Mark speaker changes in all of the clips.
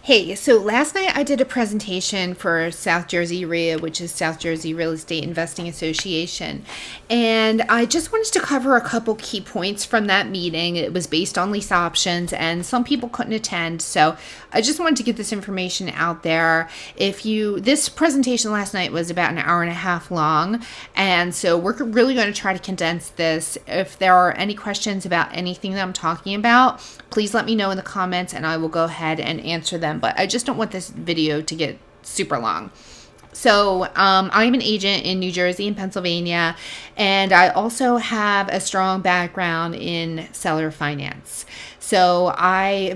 Speaker 1: Hey, so last night I did a presentation for South Jersey REIA, which is South Jersey Real Estate Investing Association. And I just wanted to cover a couple key points from that meeting. It was based on lease options, and some people couldn't attend. So I just wanted to get this information out there. This presentation last night was about an hour and a half long. And so we're really going to try to condense this. If there are any questions about anything that I'm talking about, please let me know in the comments and I will go ahead and answer them. But I just don't want this video to get super long. So I'm an agent in New Jersey and Pennsylvania, and I also have a strong background in seller finance. So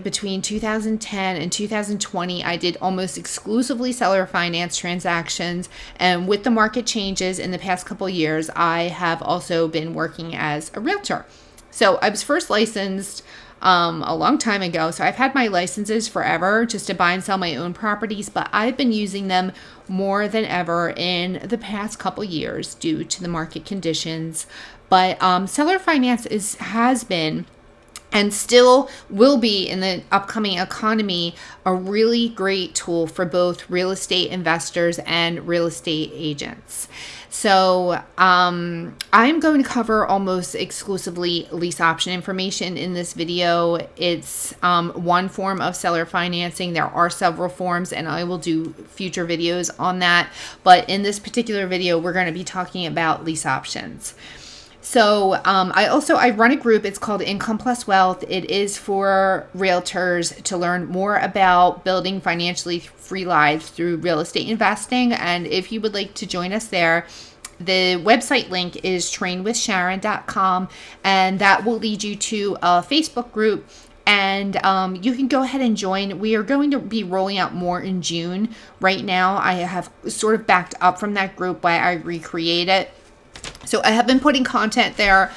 Speaker 1: between 2010 and 2020, I did almost exclusively seller finance transactions. And with the market changes in the past couple of years, I have also been working as a realtor. So I was first licensed a long time ago. So I've had my licenses forever just to buy and sell my own properties, but I've been using them more than ever in the past couple years due to the market conditions. But seller finance has been and still will be in the upcoming economy a really great tool for both real estate investors and real estate agents. So I'm going to cover almost exclusively lease option information in this video. It's one form of seller financing. There are several forms, and I will do future videos on that. But in this particular video, we're going to be talking about lease options. So I run a group. It's called Income Plus Wealth. It is for realtors to learn more about building financially free lives through real estate investing. And if you would like to join us there, the website link is trainwithsharon.com, and that will lead you to a Facebook group. And you can go ahead and join. We are going to be rolling out more in June. Right now, I have sort of backed up from that group while I recreate it. So I have been putting content there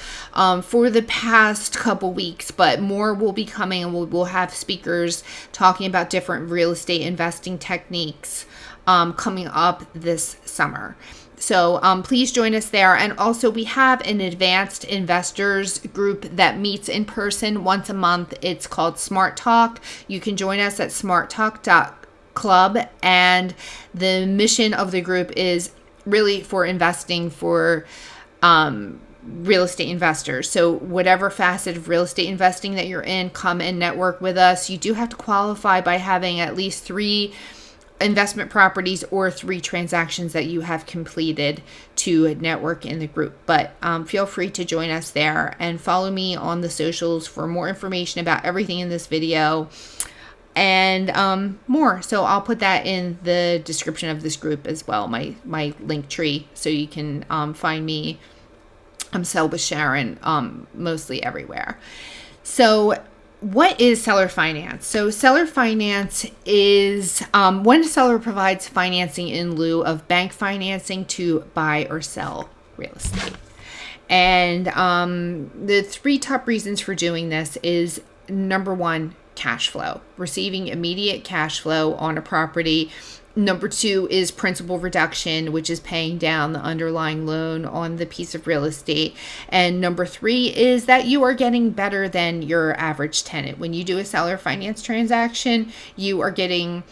Speaker 1: for the past couple weeks, but more will be coming, and we'll have speakers talking about different real estate investing techniques coming up this summer. So please join us there. And also we have an advanced investors group that meets in person once a month. It's called Smart Talk. You can join us at smarttalk.club. And the mission of the group is really for investing for real estate investors. So whatever facet of real estate investing that you're in, come and network with us. You do have to qualify by having at least 3 investment properties or 3 transactions that you have completed to network in the group. But feel free to join us there and follow me on the socials for more information about everything in this video and more. So I'll put that in the description of this group as well, my link tree, so you can find me. I'm Sell with Sharyn mostly everywhere. So what is seller finance? So seller finance is when a seller provides financing in lieu of bank financing to buy or sell real estate. And the 3 top reasons for doing this is, number 1, cash flow, receiving immediate cash flow on a property. Number 2 is principal reduction, which is paying down the underlying loan on the piece of real estate. And number 3 is that you are getting better than your average tenant. When you do a seller finance transaction, you are getting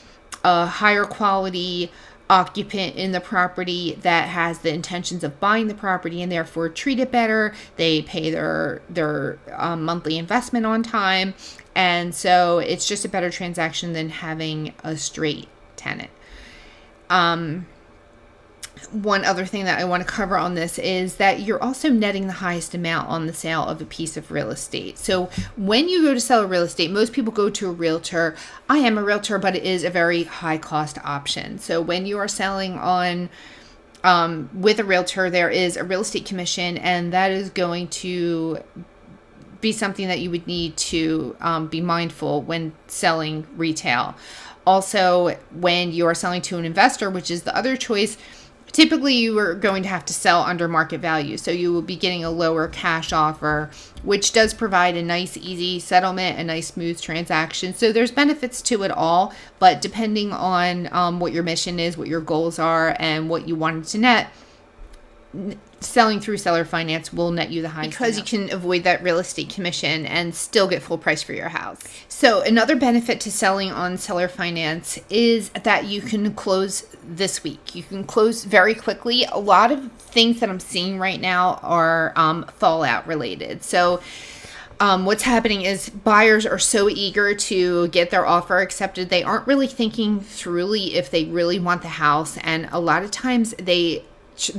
Speaker 1: a higher quality occupant in the property that has the intentions of buying the property and therefore treat it better. They pay their monthly investment on time. And so it's just a better transaction than having a straight tenant. One other thing that I want to cover on this is that you're also netting the highest amount on the sale of a piece of real estate. So when you go to sell real estate, most people go to a realtor. I am a realtor, but it is a very high cost option. So when you are selling on with a realtor, there is a real estate commission, and that is going to be something that you would need to be mindful when selling retail. Also, when you are selling to an investor, which is the other choice, typically you are going to have to sell under market value. So you will be getting a lower cash offer, which does provide a nice, easy settlement, a nice, smooth transaction. So there's benefits to it all, but depending on what your mission is, what your goals are, and what you wanted to net, selling through seller finance will net you the highest because you can avoid that real estate commission and still get full price for your house. So another benefit to selling on seller finance is that you can close this week. You can close very quickly. A lot of things that I'm seeing right now are fallout related. So what's happening is buyers are so eager to get their offer accepted. They aren't really thinking thoroughly if they really want the house. And a lot of times the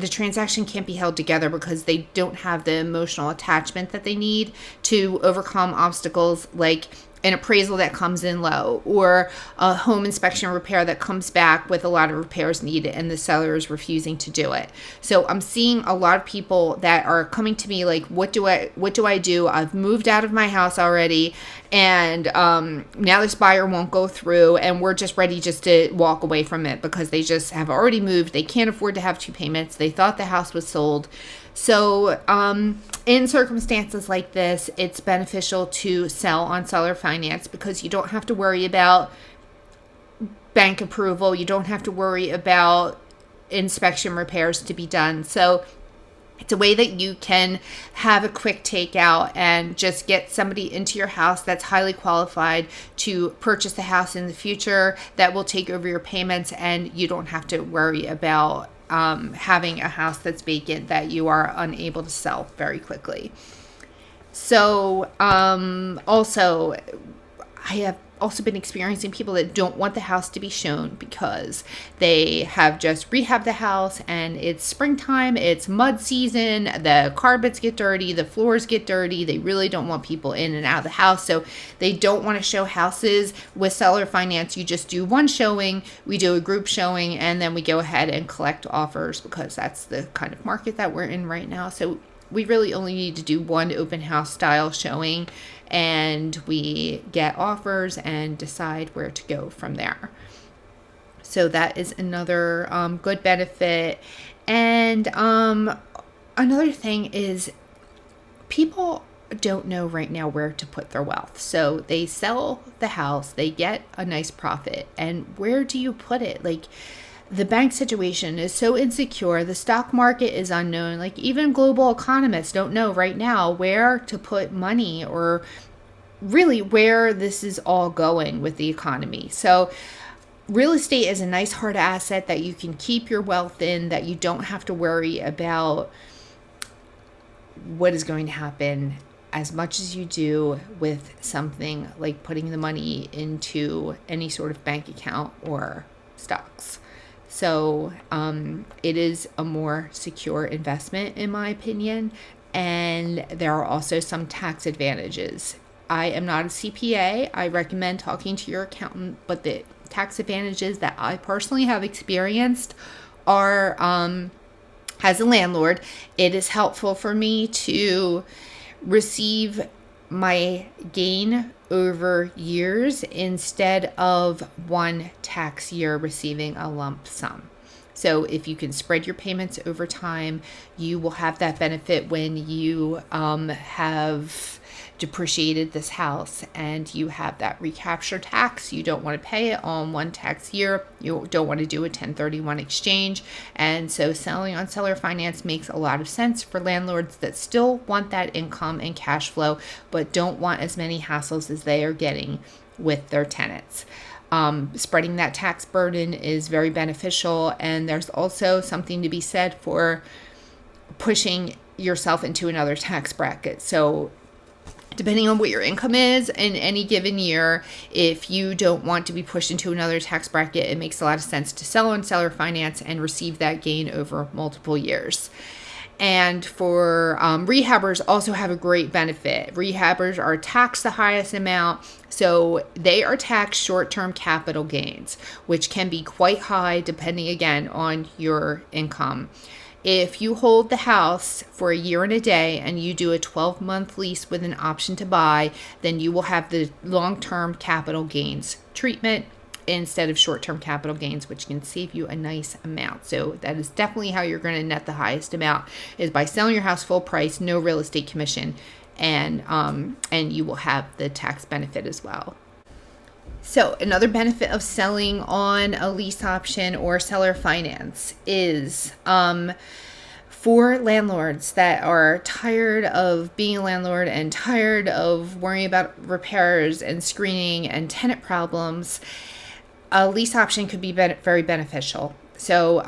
Speaker 1: transaction can't be held together because they don't have the emotional attachment that they need to overcome obstacles like an appraisal that comes in low or a home inspection repair that comes back with a lot of repairs needed and the seller is refusing to do it. So I'm seeing a lot of people that are coming to me like, what do I do? I've moved out of my house already, and now this buyer won't go through, and we're just ready just to walk away from it because they just have already moved. They can't afford to have 2 payments. They thought the house was sold. So in circumstances like this, it's beneficial to sell on seller finance because you don't have to worry about bank approval. You don't have to worry about inspection repairs to be done. So it's a way that you can have a quick takeout and just get somebody into your house that's highly qualified to purchase the house in the future that will take over your payments, and you don't have to worry about having a house that's vacant that you are unable to sell very quickly. So also, I have also been experiencing people that don't want the house to be shown because they have just rehabbed the house and it's springtime, it's mud season, the carpets get dirty, the floors get dirty. They really don't want people in and out of the house. So they don't want to show houses. With seller finance, you just do one showing, we do a group showing, and then we go ahead and collect offers because that's the kind of market that we're in right now. So we really only need to do one open house style showing, and we get offers and decide where to go from there. So that is another good benefit. And another thing is people don't know right now where to put their wealth. So they sell the house, they get a nice profit, and where do you put it? Like, the bank situation is so insecure. The stock market is unknown. Like, even global economists don't know right now where to put money or really where this is all going with the economy. So real estate is a nice hard asset that you can keep your wealth in, that you don't have to worry about what is going to happen as much as you do with something like putting the money into any sort of bank account or stocks. So it is a more secure investment, in my opinion, and there are also some tax advantages. I am not a CPA. I recommend talking to your accountant, but the tax advantages that I personally have experienced are, as a landlord, it is helpful for me to receive my gain over years instead of one tax year receiving a lump sum. So if you can spread your payments over time, you will have that benefit when you have depreciated this house and you have that recapture tax. You don't want to pay it all in one tax year. You don't want to do a 1031 exchange. And so selling on seller finance makes a lot of sense for landlords that still want that income and cash flow, but don't want as many hassles as they are getting with their tenants. Spreading that tax burden is very beneficial. And there's also something to be said for pushing yourself into another tax bracket. So depending on what your income is in any given year, if you don't want to be pushed into another tax bracket, it makes a lot of sense to sell on seller finance and receive that gain over multiple years. And for rehabbers also have a great benefit. Rehabbers are taxed the highest amount, so they are taxed short-term capital gains, which can be quite high depending, again, on your income. If you hold the house for a year and a day and you do a 12-month lease with an option to buy, then you will have the long-term capital gains treatment instead of short-term capital gains, which can save you a nice amount. So that is definitely how you're going to net the highest amount, is by selling your house full price, no real estate commission, and you will have the tax benefit as well. So another benefit of selling on a lease option or seller finance is For landlords that are tired of being a landlord and tired of worrying about repairs and screening and tenant problems, a lease option could be very beneficial. So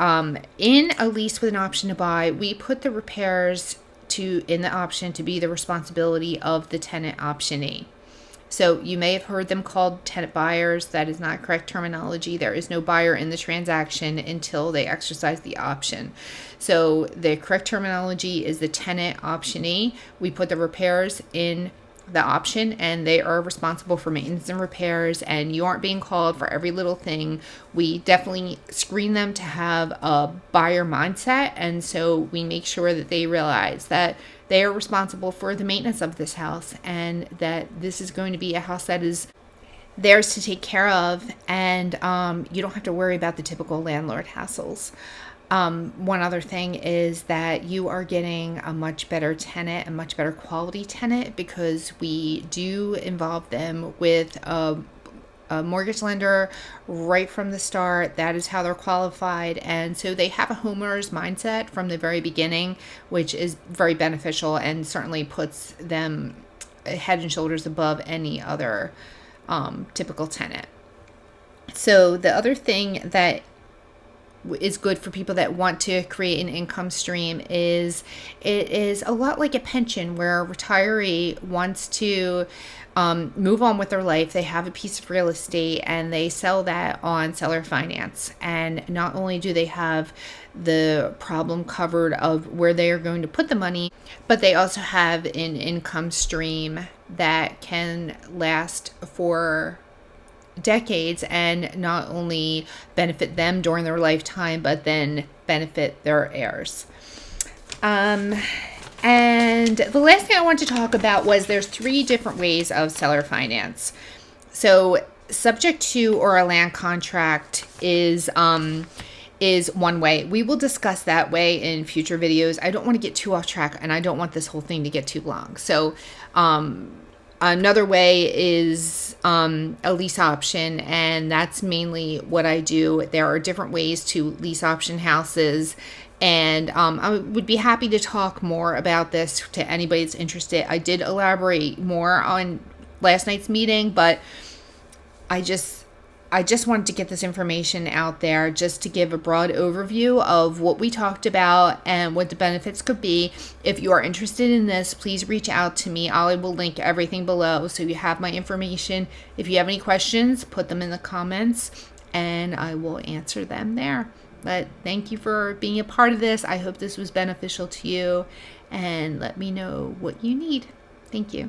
Speaker 1: in a lease with an option to buy, we put the repairs in the option to be the responsibility of the tenant optionee. So you may have heard them called tenant buyers. That is not correct terminology. There is no buyer in the transaction until they exercise the option. So the correct terminology is the tenant optionee. We put the repairs in the option, and they are responsible for maintenance and repairs, and you aren't being called for every little thing. We definitely screen them to have a buyer mindset, and so we make sure that they realize that they are responsible for the maintenance of this house, and that this is going to be a house that is theirs to take care of, and you don't have to worry about the typical landlord hassles. One other thing is that you are getting a much better tenant, a much better quality tenant, because we do involve them with a mortgage lender right from the start. That is how they're qualified. And so they have a homeowner's mindset from the very beginning, which is very beneficial and certainly puts them head and shoulders above any other typical tenant. So the other thing that is good for people that want to create an income stream is it is a lot like a pension, where a retiree wants to move on with their life. They have a piece of real estate and they sell that on seller finance. And not only do they have the problem covered of where they are going to put the money, but they also have an income stream that can last for decades and not only benefit them during their lifetime, but then benefit their heirs. And the last thing I want to talk about was there's 3 different ways of seller finance. So subject to or a land contract is one way. We will discuss that way in future videos. I don't want to get too off track, and I don't want this whole thing to get too long. So another way is a lease option, and that's mainly what I do. There are different ways to lease option houses, and I would be happy to talk more about this to anybody that's interested. I did elaborate more on last night's meeting, but I just wanted to get this information out there just to give a broad overview of what we talked about and what the benefits could be. If you are interested in this, please reach out to me. I will link everything below so you have my information. If you have any questions, put them in the comments and I will answer them there. But thank you for being a part of this. I hope this was beneficial to you, and let me know what you need. Thank you.